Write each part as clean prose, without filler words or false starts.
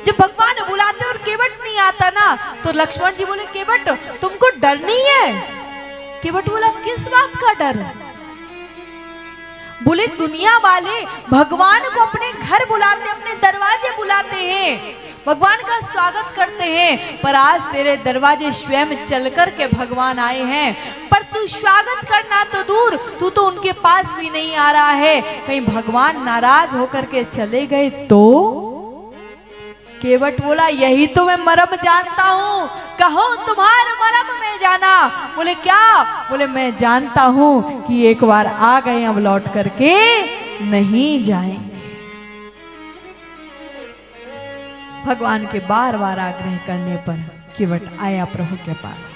जब भगवान बुलाते और केवट नहीं आता ना, तो लक्ष्मण जी बोले केवट तुमको डर नहीं है? केवट बोला किस बात का डर? बोले दुनिया वाले भगवान को अपने घर बुलाते, अपने दरवाजे बुलाते हैं, भगवान का स्वागत करते हैं, पर आज तेरे दरवाजे स्वयं चल कर के भगवान आए हैं, पर तू स्वागत करना तो दूर, तू तो उनके पास भी नहीं आ रहा है, कहीं भगवान नाराज होकर के चले गए तो? केवट बोला यही तो मैं मर्म जानता हूँ, कहो तुम्हारा मर्म में जाना। बोले क्या? बोले मैं जानता हूँ कि एक बार आ गए अब लौट करके नहीं जाएंगे। भगवान के बार बार आग्रह करने पर केवट आया प्रभु के पास,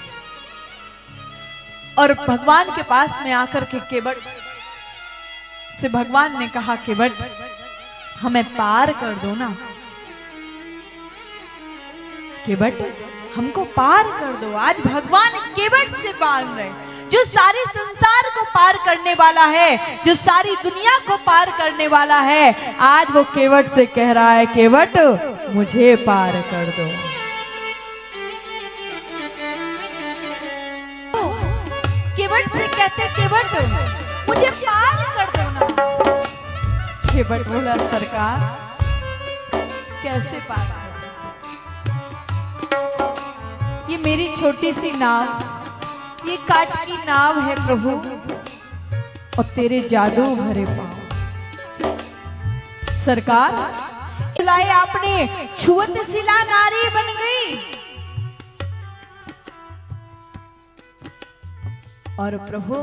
और भगवान के पास में आकर के केवट से भगवान ने कहा केवट हमें पार कर दो ना, केवट हमको पार कर दो। आज भगवान केवट से पार रहे, जो सारे संसार को पार करने वाला है, जो सारी दुनिया को पार करने वाला है, आज वो केवट से कह रहा है केवट मुझे पार कर दो। केवट से कहते केवट मुझे पार कर दो ना। केवट बोला सरकार कैसे पार? ये मेरी छोटी सी नाव, ये काठ की नाव है प्रभु, और तेरे जादू भरे पांव। सरकार लाए आपने छुअत शिला नारी बन गई, और प्रभु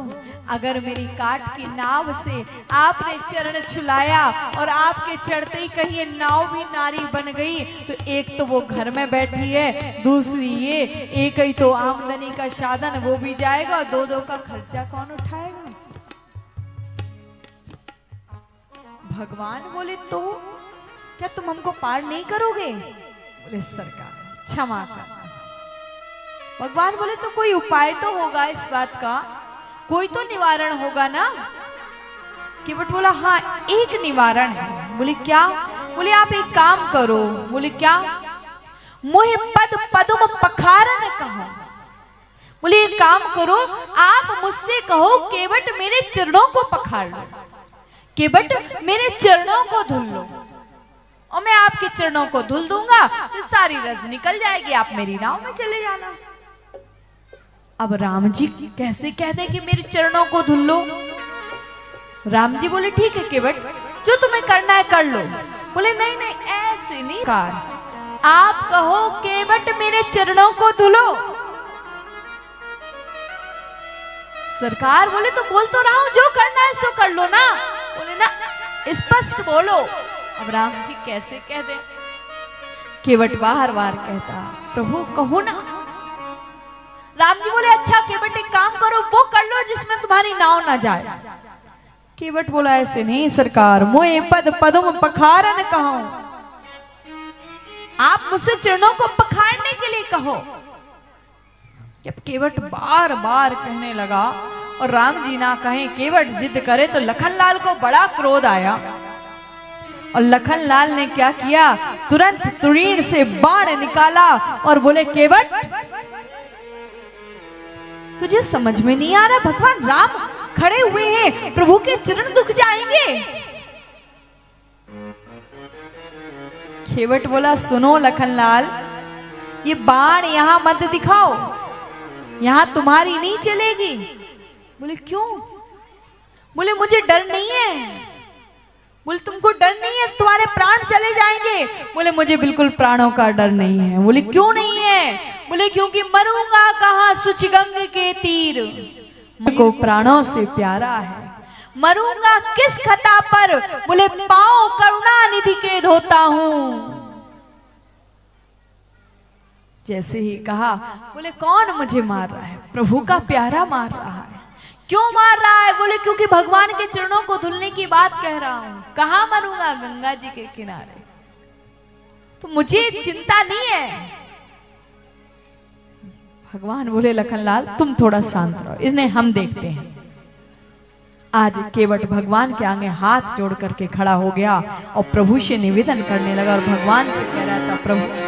अगर मेरी काठ की नाव से आपने चरण छुलाया और आपके चढ़ते ही कहीं नाव भी नारी बन गई, तो एक तो वो घर में बैठी है, दूसरी ये एक ही तो आमदनी का साधन वो भी जाएगा, और दो दो का खर्चा कौन उठाएगा? भगवान बोले तो क्या तुम हमको पार नहीं करोगे? बोले सरकार क्षमा करना। भगवान बोले तो कोई उपाय तो होगा इस बात का, कोई तो निवारण होगा ना? केवट बोला हाँ एक निवारण है। बोले क्या? बोले आप एक काम करो। बोले क्या? मोहे पद पदुम पखारन कहो। बोले एक काम करो, आप मुझसे कहो केवट मेरे चरणों को पखार लो, केवट मेरे चरणों को धुल लो, और मैं आपके चरणों को धुल दूंगा तो सारी रज निकल जाएगी, आप मेरी नाव में चले जाना। अब राम जी कैसे कहते कि मेरे चरणों को धुल लो? राम जी बोले ठीक है केवट जो तुम्हें करना है कर लो। बोले नहीं नहीं ऐसे नहीं, आप कहो केवट मेरे चरणों को धुलो। सरकार बोले तो बोल तो रहा हूं जो करना है सो कर लो ना। बोले ना स्पष्ट बोलो। अब राम जी कैसे कह दे? केवट बार बार कहता प्रभु कहो ना। राम जी बोले अच्छा केवट एक काम करो वो कर लो जिसमें तुम्हारी नाव ना जाए। केवट बोला ऐसे नहीं सरकार, मोए पद पदम पखारन कहो, आप मुझसे चरणों को पखारने के लिए कहो। जब केवट बार बार कहने लगा और राम जी ना कहें, केवट जिद करे, तो लखनलाल को बड़ा क्रोध आया और लखनलाल ने क्या किया, तुरंत तुरीन से बाण निकाला और बोले केवट तुझे समझ में नहीं आ रहा, भगवान राम खड़े हुए हैं, प्रभु के चरण दुख जाएंगे। केवट बोला सुनो लखनलाल, ये बाण यहां मत दिखाओ, यहां तुम्हारी नहीं चलेगी। बोले क्यों? बोले मुझे डर नहीं है। बोले तुमको डर नहीं है, तुम्हारे प्राण चले जाएंगे। बोले मुझे बिल्कुल प्राणों का डर नहीं है। बोले क्यों नहीं है? बोले क्योंकि मरूंगा कहाँ सुचगंग के तीर, को प्राणों से प्यारा है। मरूंगा किस खता पर? बोले पांव करुणा निधि के धोता हूं। जैसे ही कहा, बोले कौन मुझे मार रहा है? प्रभु का प्यारा मार रहा है। क्यों मार रहा है? बोले क्योंकि भगवान के चरणों को धुलने की बात कह रहा हूं। कहां मरूंगा? गंगा जी के किनारे। तो मुझे चिंता नहीं है। भगवान बोले लखनलाल तुम थोड़ा शांत रहो, इसने हम देखते हैं। आज केवट भगवान के आगे हाथ जोड़ करके खड़ा हो गया और प्रभु से निवेदन करने लगा और भगवान से कह रहा था, प्रभु